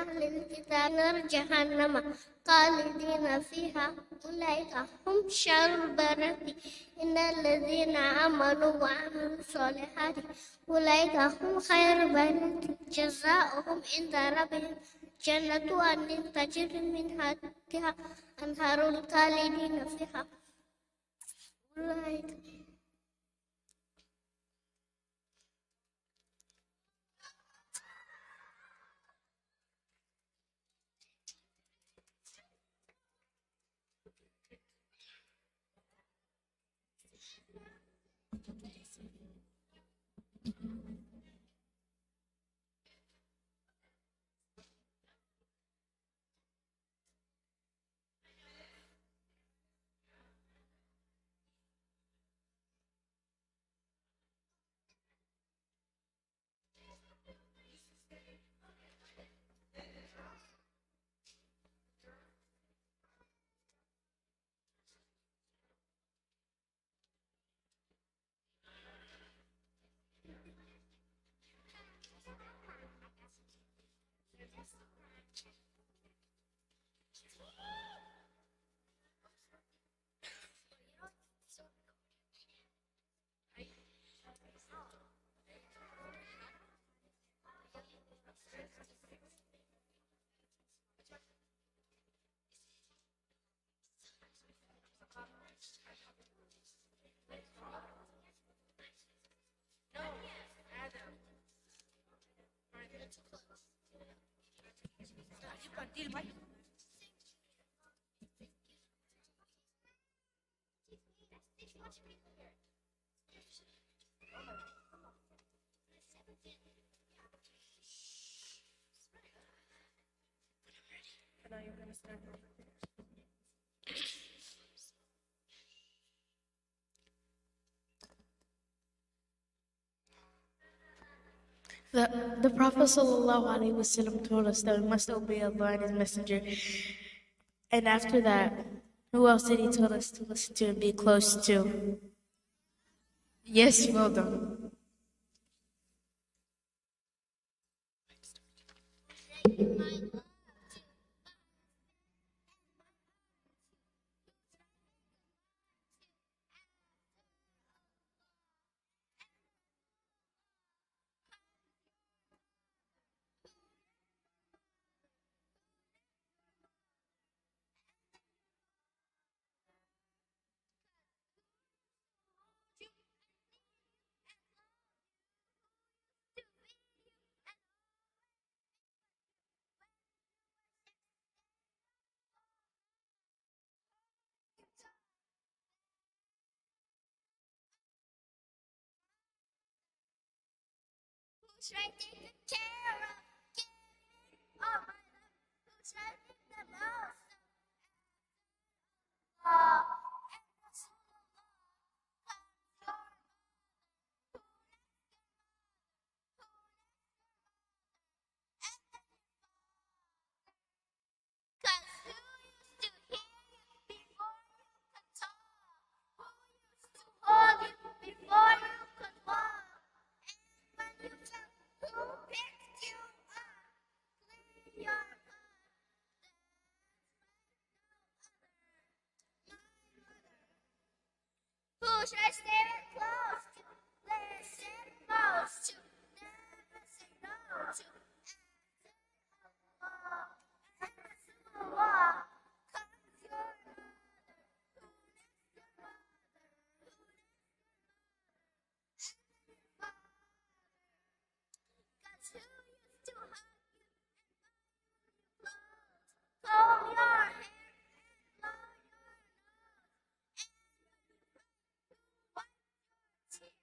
أهل الكتاب نار جهنم خالدين فيها أولئك هم شر البرية إن الذين آمنوا وعملوا الصالحات أولئك هم خير البرية جزاؤهم عند ربهم جنة عدن تجري من تحتها أنهار خالدين فيها أولئك The Prophet ﷺ told us that we must obey Allah and His Messenger. And after that, who else did He tell us to listen to and be close to? Yes, well done. Who's taking the care of giving all my love? Who's writing the most? And Rasulullah comes your who cause who used to hear you before you could talk? Who used to hold you before you could walk? And when you fell, who picked you up? Clean your who should I stay close to? Listen most to. Never say no to. And Rasulullah comes your mother. Who next your mother? Who next your father? Cause who used to hug you and buy you clothes? Comb your hair and blow your nose. And wipe your tears.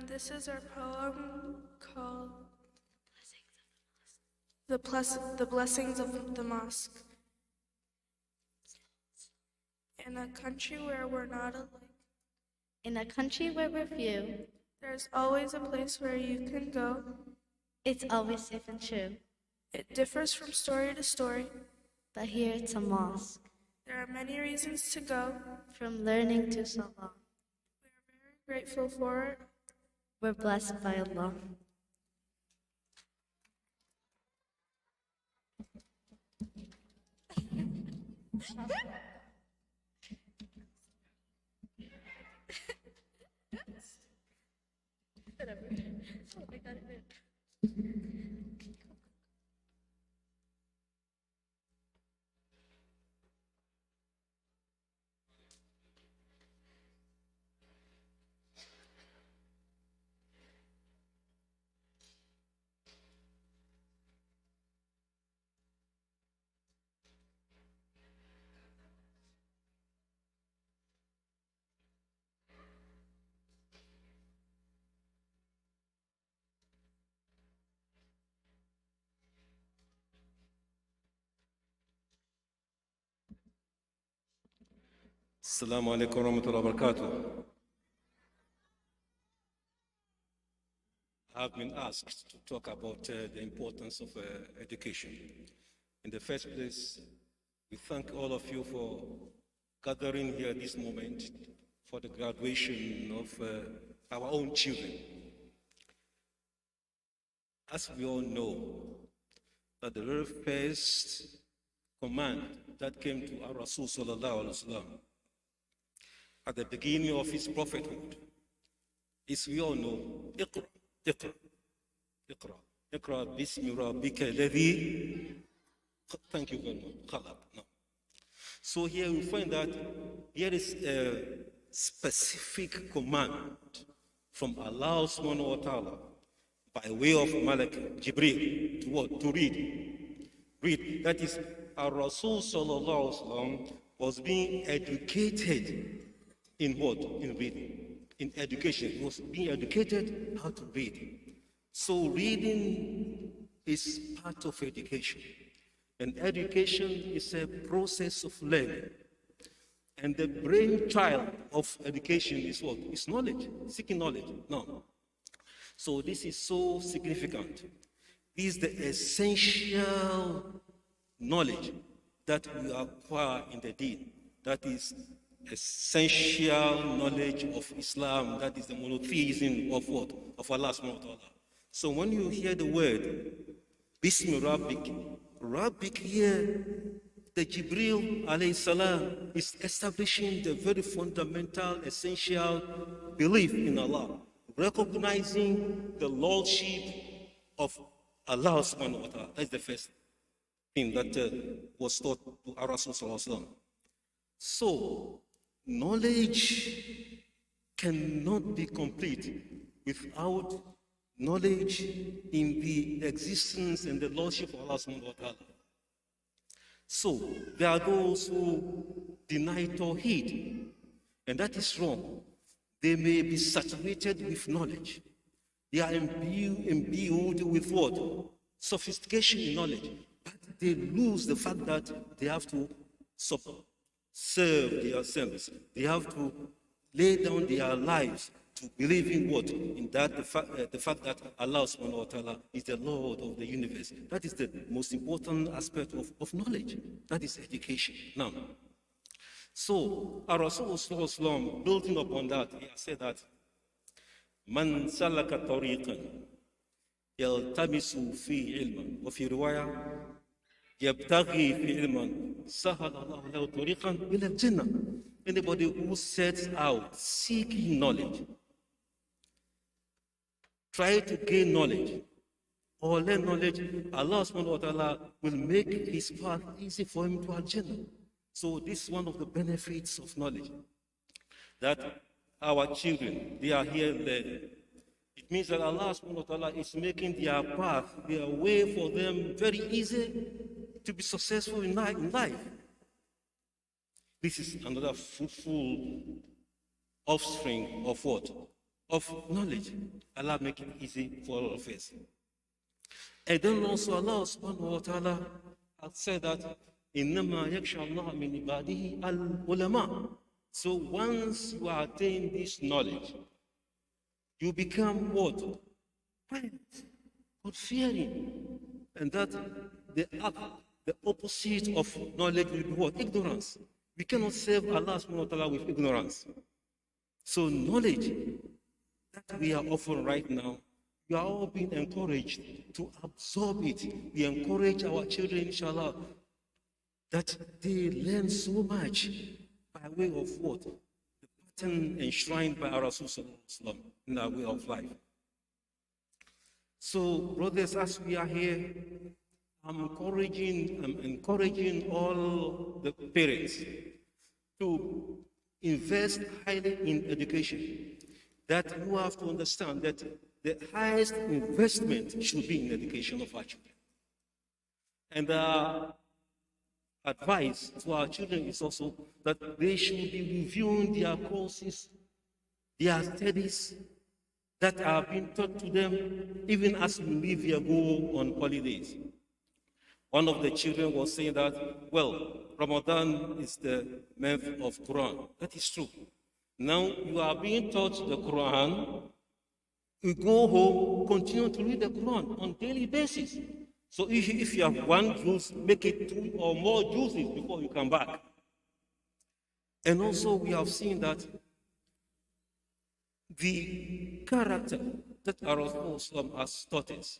This is our poem called The Blessings of the Mosque. In a country where we're not alike, In a country where we're few, there's always a place where you can go. it's always safe and true. It differs from story to story. But here it's a mosque, There are many reasons to go. from learning to salah. We are very grateful for it. We're blessed by Allah. Assalamu alaikum warahmatullahi wabarakatuh. I have been asked to talk about the importance of education. In the first place, we thank all of you for gathering here this moment for the graduation of our own children. As we all know, that the very first command that came to our Rasul sallallahu alaihi wasallam at the beginning of his prophethood is, we all know, Iqra, Iqra, Iqra, Iqra bismi rabbika alladhi. Thank you very much. Khalaq. No. So here we find that here is a specific command from Allah subhanahu wa ta'ala by way of Malak Jibreel to what? To read. Read. That is, our Rasul sallallahu alaihi wasallam was being educated in what? In reading. In education. He was being educated how to read. So reading is part of education. And education is a process of learning. And the brainchild of education is what? It's knowledge, seeking knowledge. No. So this is so significant. This is the essential knowledge that we acquire in the deen. That is essential knowledge of Islam. That is the monotheism of what? Of Allah subhanahu wa ta'ala. So when you hear the word Bismi Rabbik, Rabbik here, the Jibreel alayhi salam is establishing the very fundamental, essential belief in Allah, recognizing the lordship of Allah subhanahu wa ta'ala. That's the first thing that was taught to our Rasul sallallahu alaihi wasallam. So, knowledge cannot be complete without knowledge in the existence and the Lordship of Allah subhanahu wa ta'ala. So there are those who deny Tawheed, and that is wrong. They may be saturated with knowledge. They are imbued with what? Sophistication in knowledge. But they lose the fact that they have to serve themselves. They have to lay down their lives to believe in what? In that the fact that Allah subhanahu wa ta'ala is the Lord of the universe. That is the most important aspect of knowledge. That is education. Now, so our Rasulullah, building upon that, he has said that Man salaka tariqan yaltamisu fi ilman wa fi riwaya yabtaghi fi ilman sahala Allah lahu tariqan ila al-jannah. Anybody who sets out seeking knowledge, try to gain knowledge or learn knowledge, Allah subhanahu wa ta'ala will make his path easy for him to al-jannah. So this is one of the benefits of knowledge, that our children, they are here learning. It means that Allah subhanahu wa ta'ala is making their path, their way for them very easy to be successful in life. This is another fruitful offspring of what? Of knowledge. Allah make it easy for all of us. And then also Allah subhanahu wa ta'ala has said that إِنَّمَا يَخْشَى اللَّهَ مِنْ عِبَادِهِ الْعُلَمَاء. So once you attain this knowledge, you become what? Quiet, God-fearing. And that the opposite of knowledge will be what? Ignorance. We cannot serve Allah subhanahu wa ta'ala with ignorance. So knowledge that we are offering right now, we are all being encouraged to absorb it. We encourage our children, inshallah, that they learn so much by way of what? The pattern enshrined by our Rasulullah in our way of life. So, brothers, as we are here, I'm encouraging all the parents to invest highly in education. That you have to understand that the highest investment should be in education of our children. And advice to our children is also that they should be reviewing their courses, their studies that are being taught to them, even as we leave here, go on holidays. One of the children was saying that, well, Ramadan is the month of Quran. That is true. Now you are being taught the Quran. You go home, continue to read the Quran on a daily basis. So if you have one juice, make it 2 or more juices before you come back. And also we have seen that the character that our Rasulullah has taught us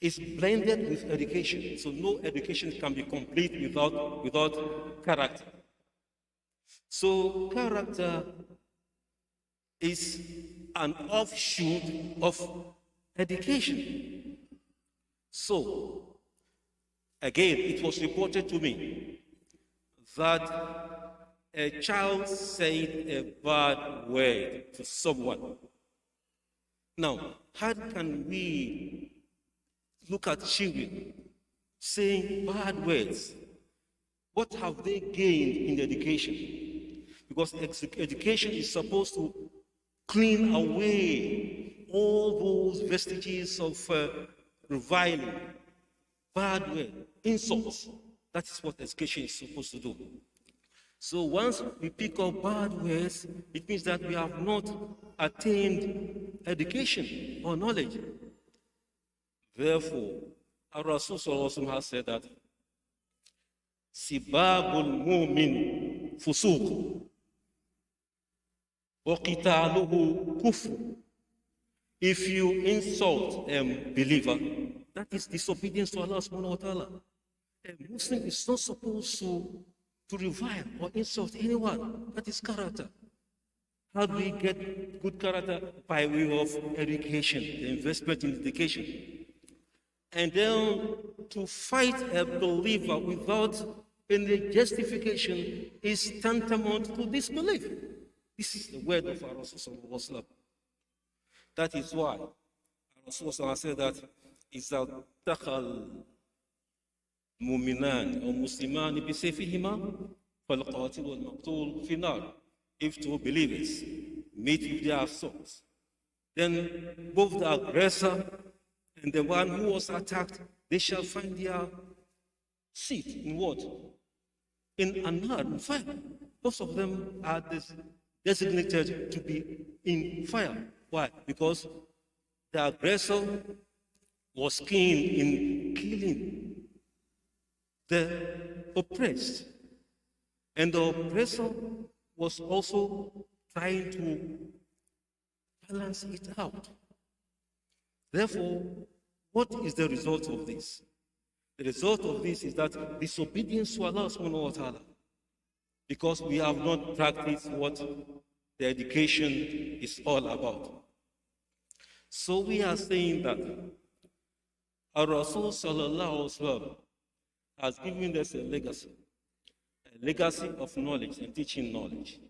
is blended with education. So no education can be complete without character. So character is an offshoot of education. So, again, it was reported to me that a child said a bad word to someone. Now, how can we look at children saying bad words? What have they gained in education? Because education is supposed to clean away all those vestiges of reviling, bad word, insults. That is what education is supposed to do. So once we pick up bad words, it means that we have not attained education or knowledge. Therefore, our Rasulullah has said that Sibabul Mu'min Fusuq wa qitaluhu kufr. If you insult a believer, that is disobedience to Allah subhanahu wa ta'ala. A Muslim is not supposed to revile or insult anyone. That is character. How do we get good character? By way of education, the investment in education. And then to fight a believer without any justification is tantamount to disbelief. This is the word of our Rasulullah. That is why Rasulullah said that إذا دخل مؤمنان أو مسلمان بسيفهما فالقاتل والمقتول في النار. If two believers meet with their swords, then both the aggressor and the one who was attacked, they shall find their seat in what? In an in fire. Both of them are designated to be in fire. Why? Because the aggressor was keen in killing the oppressed, and the oppressor was also trying to balance it out. Therefore, what is the result of this? The result of this is that disobedience to Allah subhanahu wa ta'ala, because we have not practiced what the education is all about. So we are saying that our Rasul sallallahu alaihi wasallam has given us a legacy of knowledge and teaching knowledge.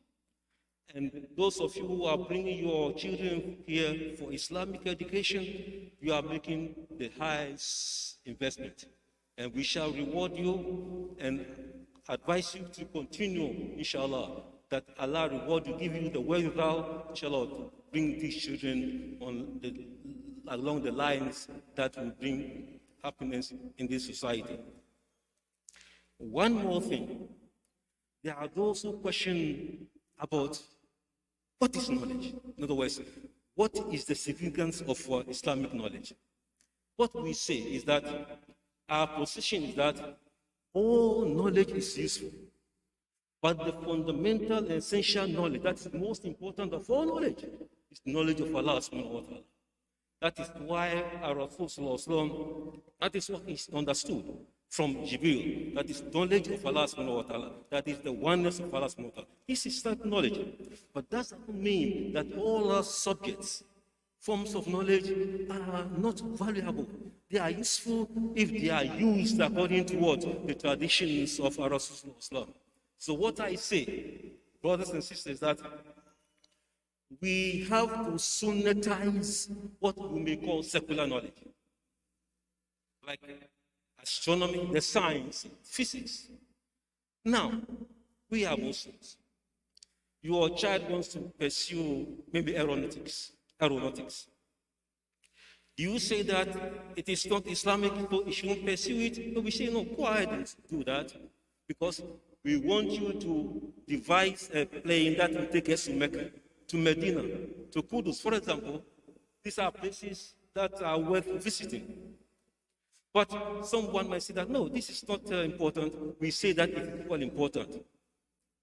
And those of you who are bringing your children here for Islamic education, you are making the highest investment. And we shall reward you and advise you to continue, inshallah, that Allah reward you, give you the wherewithal, inshallah, to bring these children along the lines that will bring happiness in this society. One more thing. There are those who question about what is knowledge. In other words, what is the significance of Islamic knowledge? What we say is that our position is that all knowledge is useful, but the fundamental and essential knowledge that is most important of all knowledge is knowledge of Allah subhanahu wa ta'ala. That is why our Rasul, that is what is understood from Jibril, that is knowledge of Allah subhanahu wa ta'ala, that is the oneness of Allah subhanahu wa ta'ala. This is that knowledge. But that doesn't mean that all our subjects, forms of knowledge are not valuable. They are useful if they are used according to what? The traditions of our Rasul. So what I say, brothers and sisters, that we have to sunnatize what we may call secular knowledge. Like astronomy, the science, physics. Now, we are Muslims. Your child wants to pursue maybe aeronautics. Do you say that it is not Islamic, so you shouldn't pursue it? No, we say, no, go ahead and do that, because we want you to devise a plane that will take us to Mecca, to Medina, to Kudus, for example. These are places that are worth visiting. But someone might say that, no, this is not important. We say that it is equally important.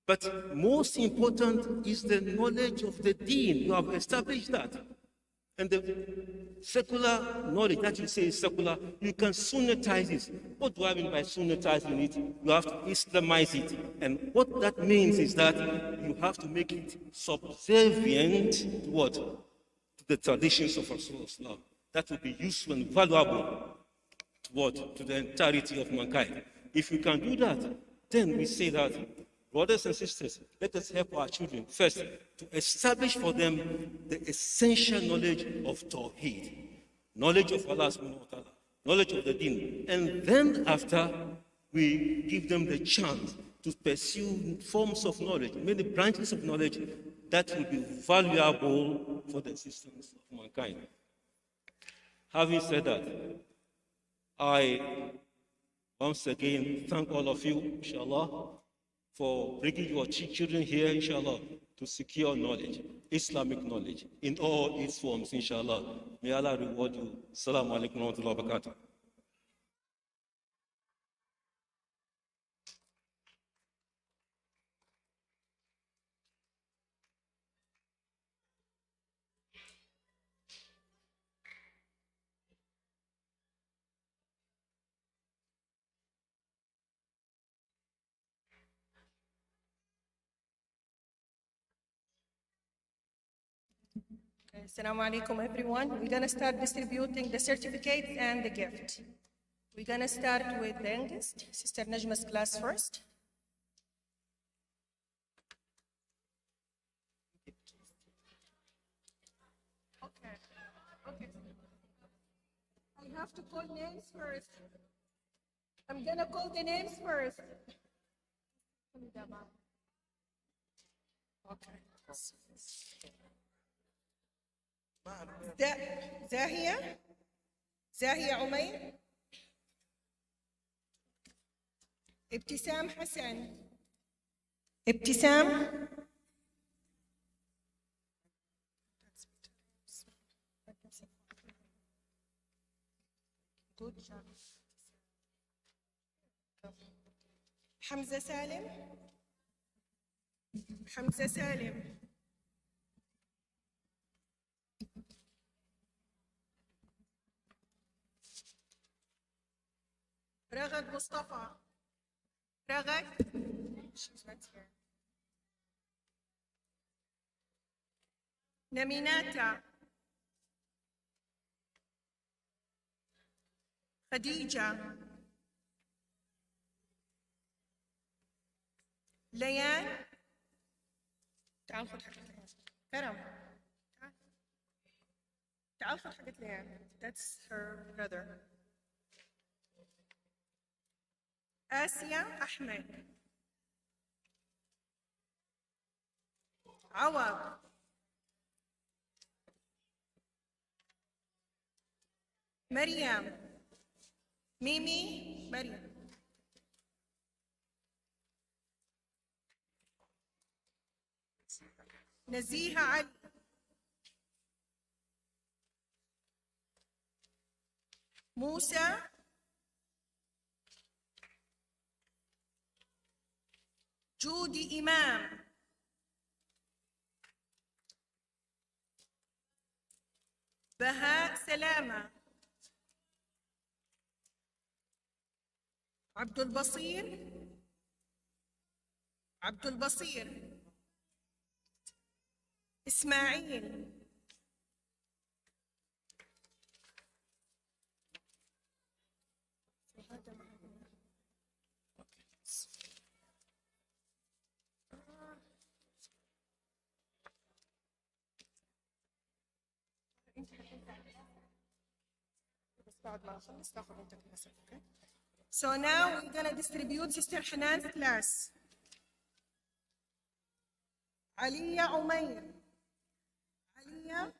But most important is the knowledge of the deen. You have established that. And the secular knowledge that you say is secular, you can sunnatize it. What do I mean by sunnatizing it? You have to Islamize it. And what that means is that you have to make it subservient to what? To the traditions of Rasulullah. That will be useful and valuable to what? To the entirety of mankind. If you can do that, then we say that, brothers and sisters, let us help our children first to establish for them the essential knowledge of Tawheed, knowledge of Allah subhanahu wa ta'ala, knowledge of the deen. And then after, we give them the chance to pursue forms of knowledge, many branches of knowledge that will be valuable for the existence of mankind. Having said that, I once again thank all of you, inshallah, for bringing your children here, inshallah, to secure knowledge, Islamic knowledge, in all its forms, inshallah. May Allah reward you. Assalamu alaikum wa rahmatullahi wa barakatuh. Assalamu alaikum, everyone. We're going to start distributing the certificate and the gift. We're going to start with the youngest, Sister Najma's class first. Okay. Okay. I have to call names first. I'm gonna call the names first. Okay. زاهية زاهية عمير، ابتسام حسن، ابتسام، حمزة سالم، حمزة سالم، رغد مصطفى، رغد، نميناتا، خديجة، ليان، تعال خذ حقة ليان، كرم، تعال تعال خذ حقة ليان. That's her brother. آسيا أحمد، عوض، مريم، ميمي، مريم، نزيهة علي، موسى، جودي إمام، بهاء سلامة، عبد البصير، عبد البصير، إسماعيل، بس بعد ما أخلص تاخذ أنت كلاسك. Okay. So now we're gonna distribute Sister Hanan's class. عليا عمير، عليا،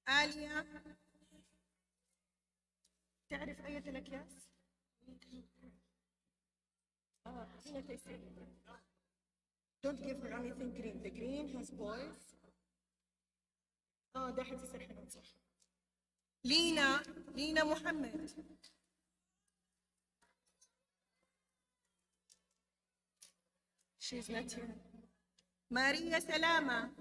آليا، تعرف أية الأكياس؟ هنا تيسير. Don't give her anything green. The green has boys. ده حد يصير حنان صح. لينا، لينا محمد. She's not here. ماريا سلامة.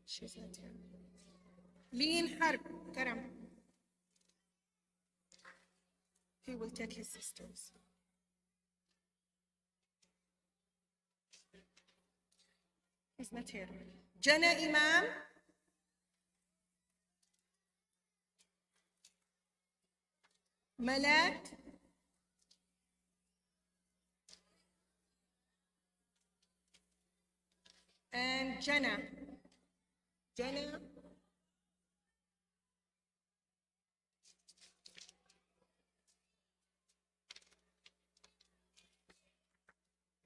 She's not here. لين حرب كرم. He will take his sisters. He's not here. جنى إمام. ملاك. And جنى. جنى.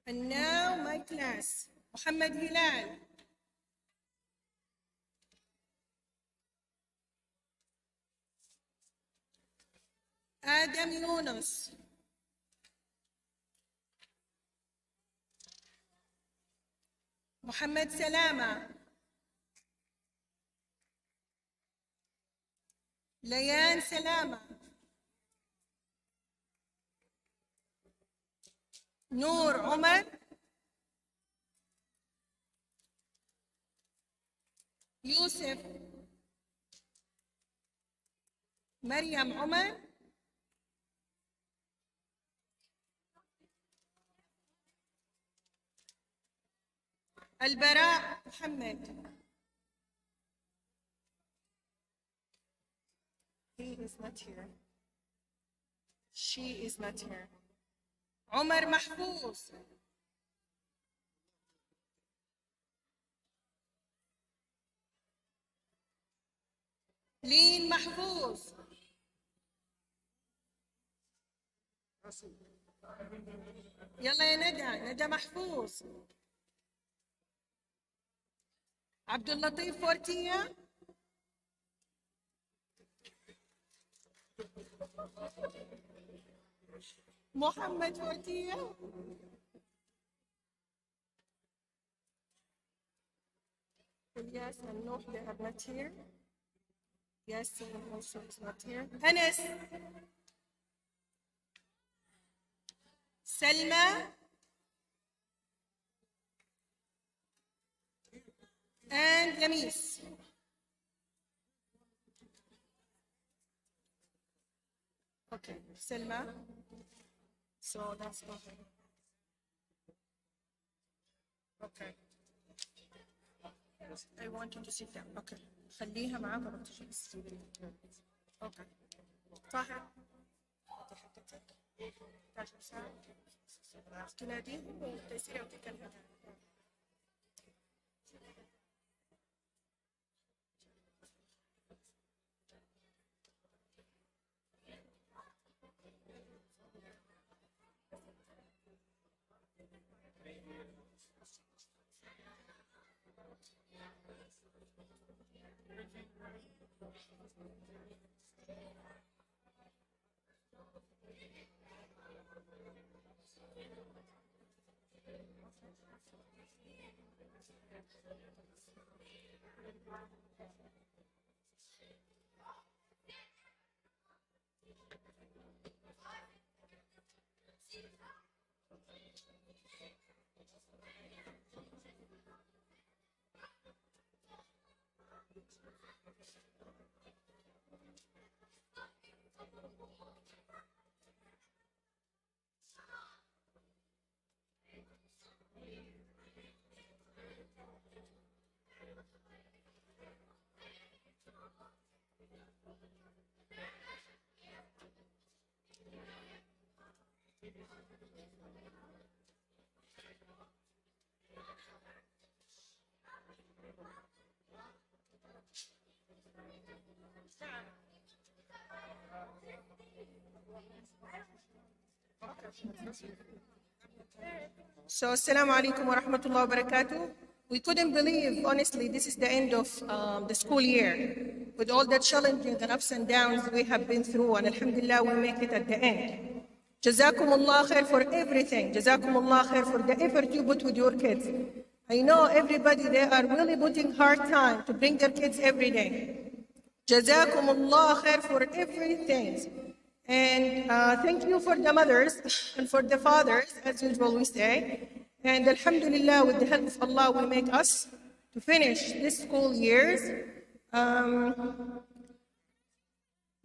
And now my class. محمد هلال. آدم يونس. محمد سلامة. ليان سلامة. نور عمر. يوسف. مريم عمر. البراء محمد. He is not here. She is not here. عمر محفوظ. لين محفوظ. يلا يا ندى محفوظ. عبد اللطيف فورتيا. محمد فورتيا. Yes and Noor, they are not here. Yes, also is not here. Anas. Selma. And Lamis. Okay, Selma. So that's okay. Okay. I want you to sit down. Okay. خليها معاك ولا تجلس. Okay. طاهر. هذه حقتك. 11 ساعة. تناديهم وتسير وتكلم. So, Assalamu alaikum wa rahmatullahi wa barakatuh. We couldn't believe, honestly, this is the end of the school year. With all the challenges and ups and downs we have been through, and alhamdulillah, we make it at the end. Jazakumullah khair for everything. Jazakumullah khair for the effort you put with your kids. I know everybody, they are really putting hard time to bring their kids every day. Jazakumullah khair for everything. And thank you for the mothers and for the fathers, as usual we say. And alhamdulillah, with the help of Allah, will make us to finish this school years. We're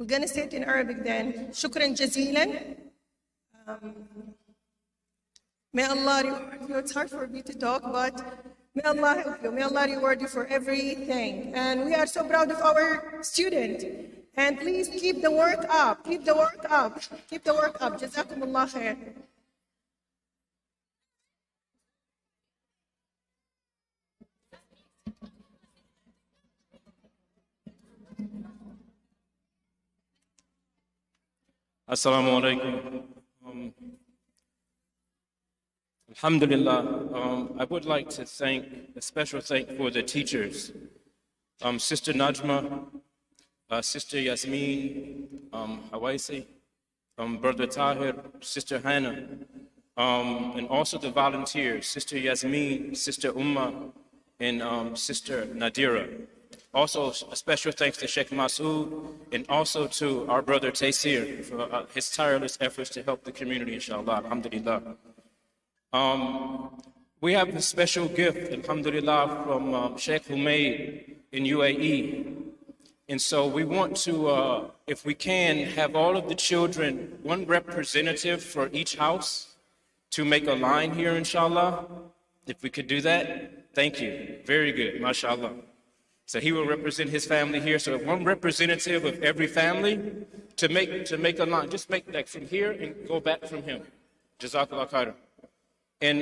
going to say it in Arabic then. Shukran jazeelan. May Allah reward you. It's hard for me to talk, but may Allah help you. May Allah reward you for everything. And we are so proud of our student. And please keep the work up. Keep the work up. Keep the work up. Jazakumullah khair. Assalamu alaikum. Alhamdulillah, I would like to thank a special thank for the teachers, Sister Najma, Sister Yasmin, Hawaisi, Brother Tahir, Sister Hannah, and also the volunteers, Sister Yasmin, Sister Ummah, and Sister Nadira. Also, a special thanks to Sheikh Masood and also to our brother Taysir for his tireless efforts to help the community, inshallah, alhamdulillah. We have a special gift, alhamdulillah, from Sheikh Humaid in UAE. And so we want to, if we can, have all of the children, one representative for each house to make a line here, inshallah. If we could do that, thank you. Very good, mashallah. So he will represent his family here. So one representative of every family to make a line. Just make like from here and go back from him. Jazakallah khairan. And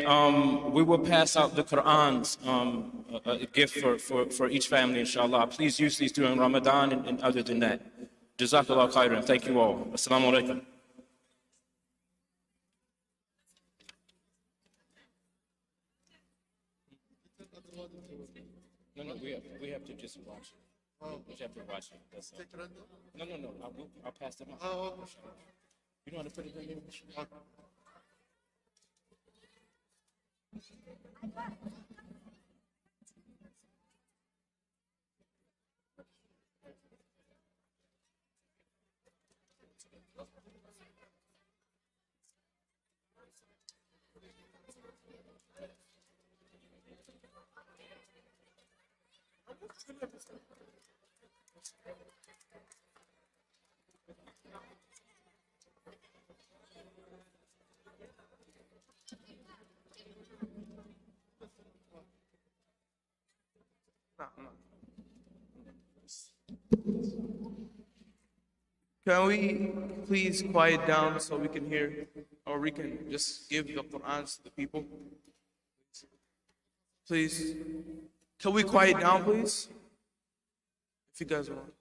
we will pass out the Qur'ans, a gift for each family, inshallah. Please use these during Ramadan and other than that. Jazakallah khairan. Thank you all. Assalamu alaikum. No, we have to just watch it. We just have to watch it. That's all. No. I'll pass them out. You know how to put it in there? Can we please quiet down so we can hear, or we can just give the Qur'ans to the people? Please. Can we quiet down, please? If you guys want.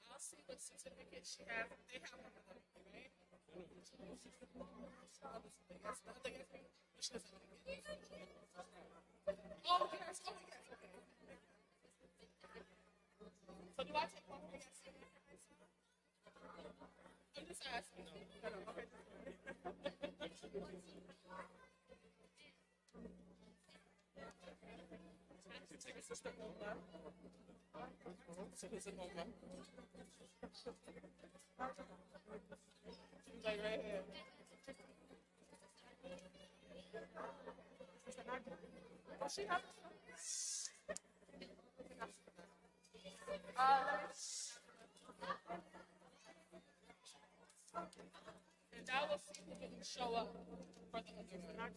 I'll see what certificate she has. They have one of them, right? Oh, yes. Oh, yes. Okay. So do I take one for yes? I'm just asking. No. Okay. Take a sister Uqbah. So who's in Uqbah? She's like right here. Does she have and I will see who didn't show up for the other one.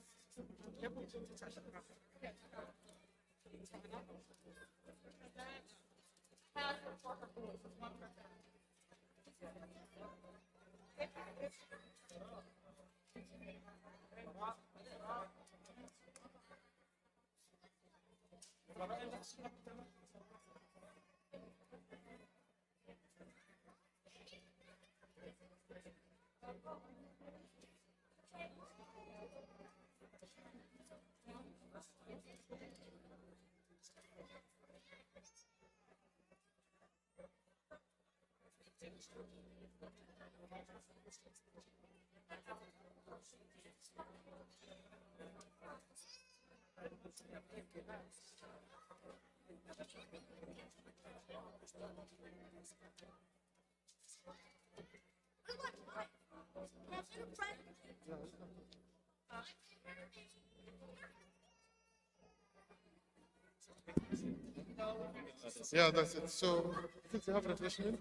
Yeah, that's it. So, if you have refreshment,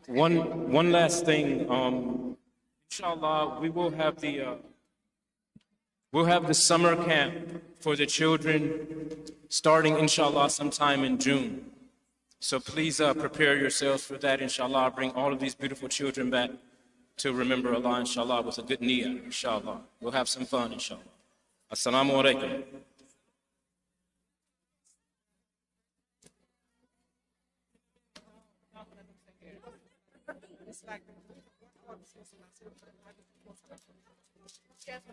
One last thing. Inshallah, we'll have the summer camp for the children starting, inshallah, sometime in June. So please prepare yourselves for that, inshallah. Bring all of these beautiful children back to remember Allah, inshallah, with a good niyyah, inshallah. We'll have some fun, inshallah. Assalamu alaikum. Yes,